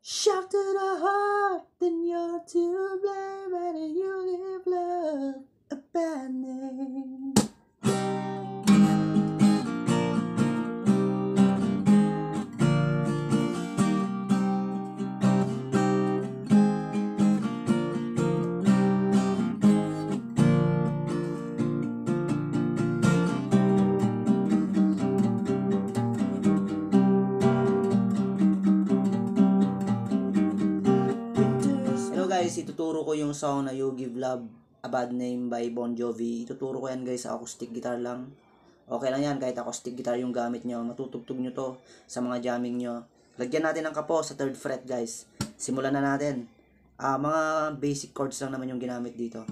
Shout to the heart, then you're to blame, and you give love a bad name. Guys, ituturo ko yung song na You Give Love a Bad Name by Bon Jovi. Ituturo ko yan guys sa acoustic guitar lang. Okay lang yan, kahit acoustic guitar yung gamit nyo. Matutugtog nyo to sa mga jamming nyo. Lagyan natin ng kapo sa 3rd fret guys. Simulan na natin. Mga basic chords lang naman yung ginamit dito.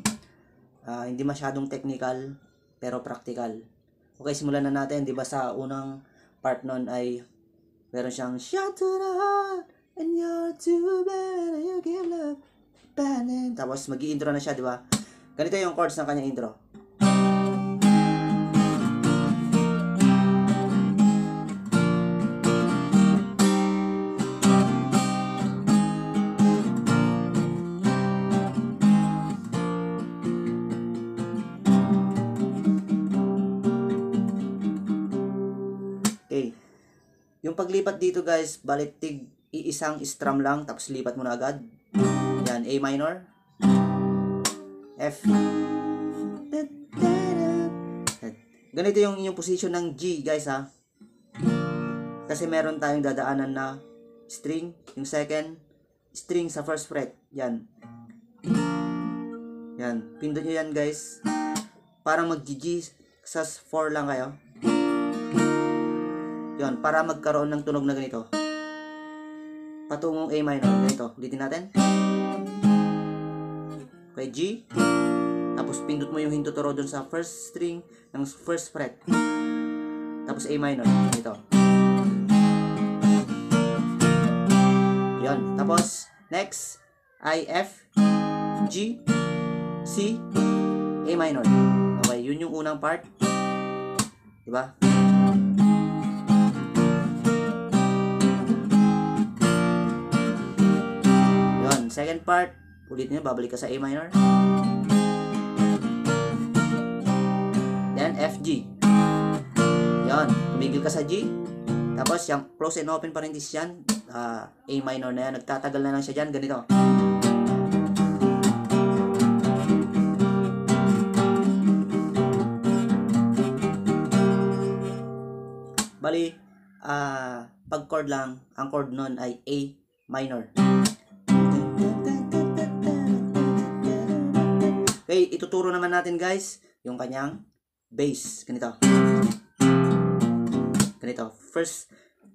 Hindi masyadong technical, pero practical. Okay, simulan na natin. Diba sa unang part nun ay meron siyang shout to the heart, and you're too bad, and you give love. Tapos mag-i-intro na siya, di ba? Ganito yung chords ng kanyang intro. Okay. Yung paglipat dito guys, balik iisang strum lang, tapos lipat mo na agad. Yan, A minor, F. Ganito yung inyong position ng G guys ha. Kasi meron tayong dadaanan na string, yung 2nd string sa 1st fret. Yan. Yan, pindot nyo yan guys. Parang mag-G sa 4 lang kayo. Yan, para magkaroon ng tunog na ganito. Patungong A minor, ganito. Ulitin natin. Okay, G. Tapos pindot mo yung hintuturo dun sa 1st string ng 1st fret. Tapos A minor, ito. Yan. Tapos next ay F, G, C, A minor. Okay, yun yung unang part. Diba? Yan, second part. Ulit nyo, babalik ka sa A minor. Then, F, G. Yan, tumigil ka sa G. Tapos, yung close and open parenthesis yan, A minor na yan. Nagtatagal na lang siya dyan, ganito. Bali, pag chord lang, ang chord nun ay A minor. Okay, ituturo naman natin guys yung kanyang bass. Ganito. Ganito. First,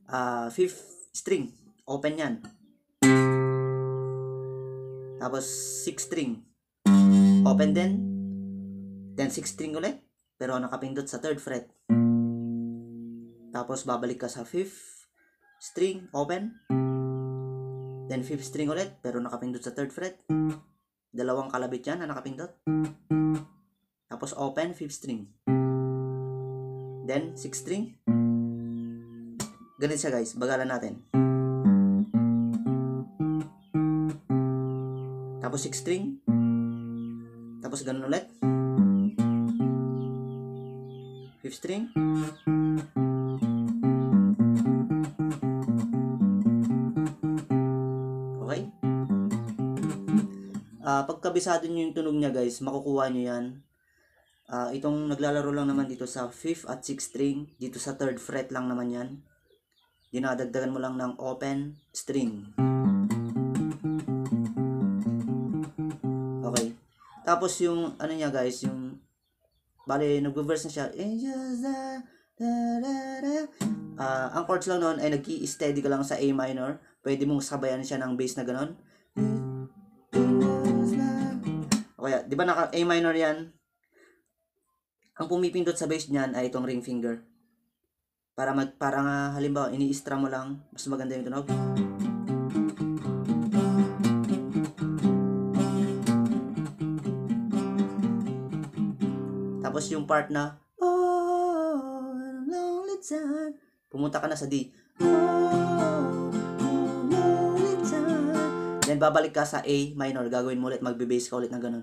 5th string. Open yan. Tapos, 6th string. Open din. Then, 6th string ulit. Pero nakapindot sa 3rd fret. Tapos, babalik ka sa 5th string. Open. Then, 5th string ulit. Pero nakapindot sa 3rd fret. Dalawang kalabit yan na nakapindot. Tapos open, 5th string. Then 6th string. Ganito siya guys, bagalan natin. Tapos 6th string. Tapos ganun ulit. 5th string. Okay. Pagkabisado nyo yung tunog niya guys, makukuha nyo yan. Itong naglalaro lang naman dito sa 5th at 6th string, dito sa 3rd fret lang naman yan. Dinadagdagan mo lang ng open string. Okay. Tapos yung ano niya guys, yung bali nagvo-verse na siya. Ang chords lang noon ay nag-i-steady ka lang sa A minor. Pwede mong sabayan siya ng bass na ganon. Okay, di ba naka A minor yan? Ang pumipindot sa bass niyan ay itong ring finger. Para halimbawa ini-strum mo lang, mas maganda yung tunog. Tapos yung part na oh, time. Pumunta ka na sa D. Oh, lonely time. Then babalik ka sa A minor, gagawin mo ulit, magbe-bass ka ulit na ganun.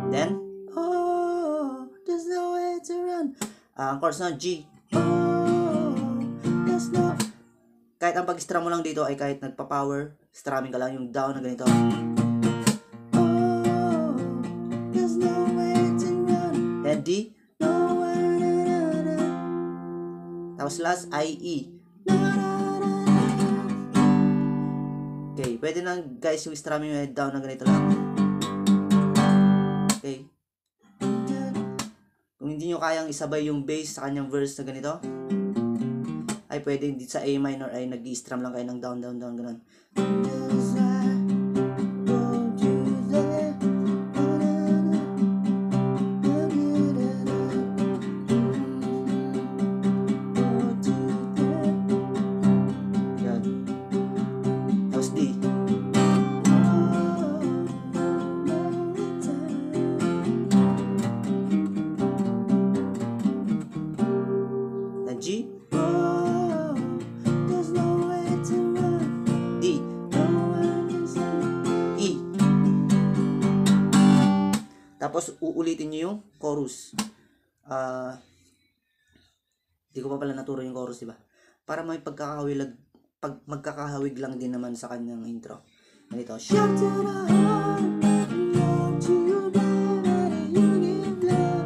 Then, oh, there's no way to run. Ang chords na G. Oh, there's no. Kahit ang pag-strum mo lang dito ay kahit nagpa-power, strumming ka lang yung down na ganito. Oh, there's no way to run. Then D. Tapos last I, E. Okay, pwede na guys yung strumming yung head down na ganito lang. Okay. Kung hindi nyo kayang isabay yung bass sa kanyang verse na ganito, ay pwede dito sa A minor ay nag-i-strum lang kayo ng down, down, down, ganun. G. Oh, there's no way to run. D. E. Tapos uulitin nyo yung chorus. Di ko pa pala naturo yung chorus, diba? Para may magkakahawig lang din naman sa kanyang intro. Ganito. Shout to the heart, love to you, baby, you give love.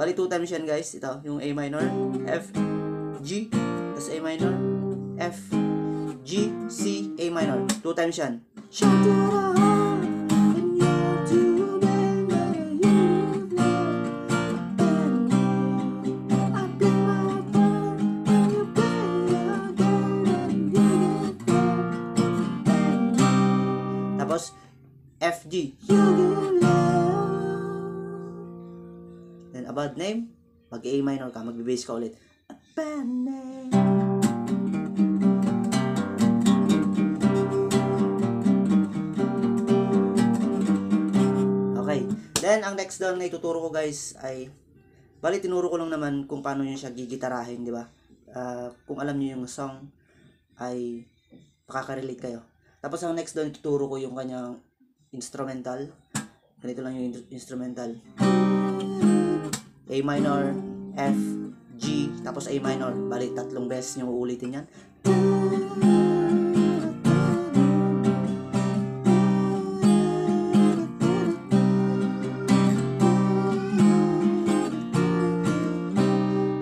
Bali 2 times yan guys. Ito, yung A minor, F, G, tapos A minor, F, G, C, A minor. 2 times yan. Tapos, F, G. Then, a bad name, mag A minor ka, mag-bass ka ulit. A bad name. Okay. Then, ang next down na ituturo ko guys ay, bali tinuro ko lang naman kung paano nyo siya gigitarahin, di ba? Kung alam nyo yung song, ay makaka-relate kayo. Tapos, ang next down ituturo ko yung kanyang instrumental. Ganito lang yung instrumental. A minor, F, G, tapos A minor. Bali, 3 beses nyo uulitin yan.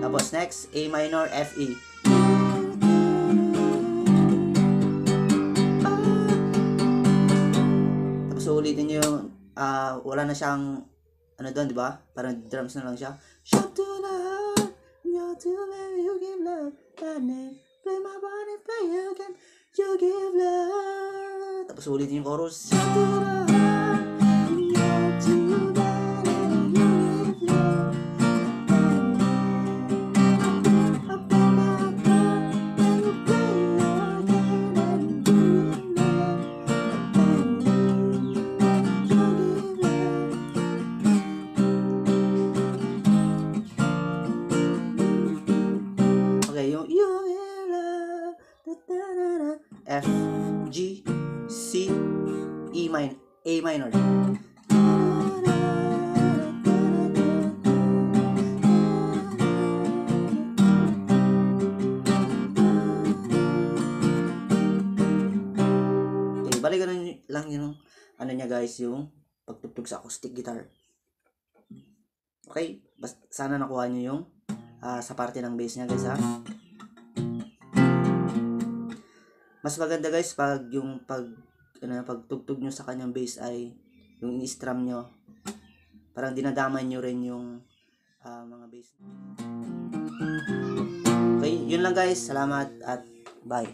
Tapos next, A minor, F, E. Tapos uulitin nyo yung, wala na siyang ano doon, di ba? Parang drums na lang siya. Shout to the heart, you're too baby, you give love. That name, play my body, play again, you give love. Tapos ulitin yung chorus. Shout to the heart, you're too baby, you give love. F, G, C, E minor, A minor. Okay, bali ganun lang yung ano niya guys, yung pagtugtog sa acoustic guitar. Okay, sana nakuha niyo yung sa parte ng bass niya guys ha. Mas maganda guys pag yung pagtugtog nyo sa kanyang bass ay yung in-strum nyo. Parang dinadamay nyo rin yung mga bass. Okay, yun lang guys. Salamat at bye.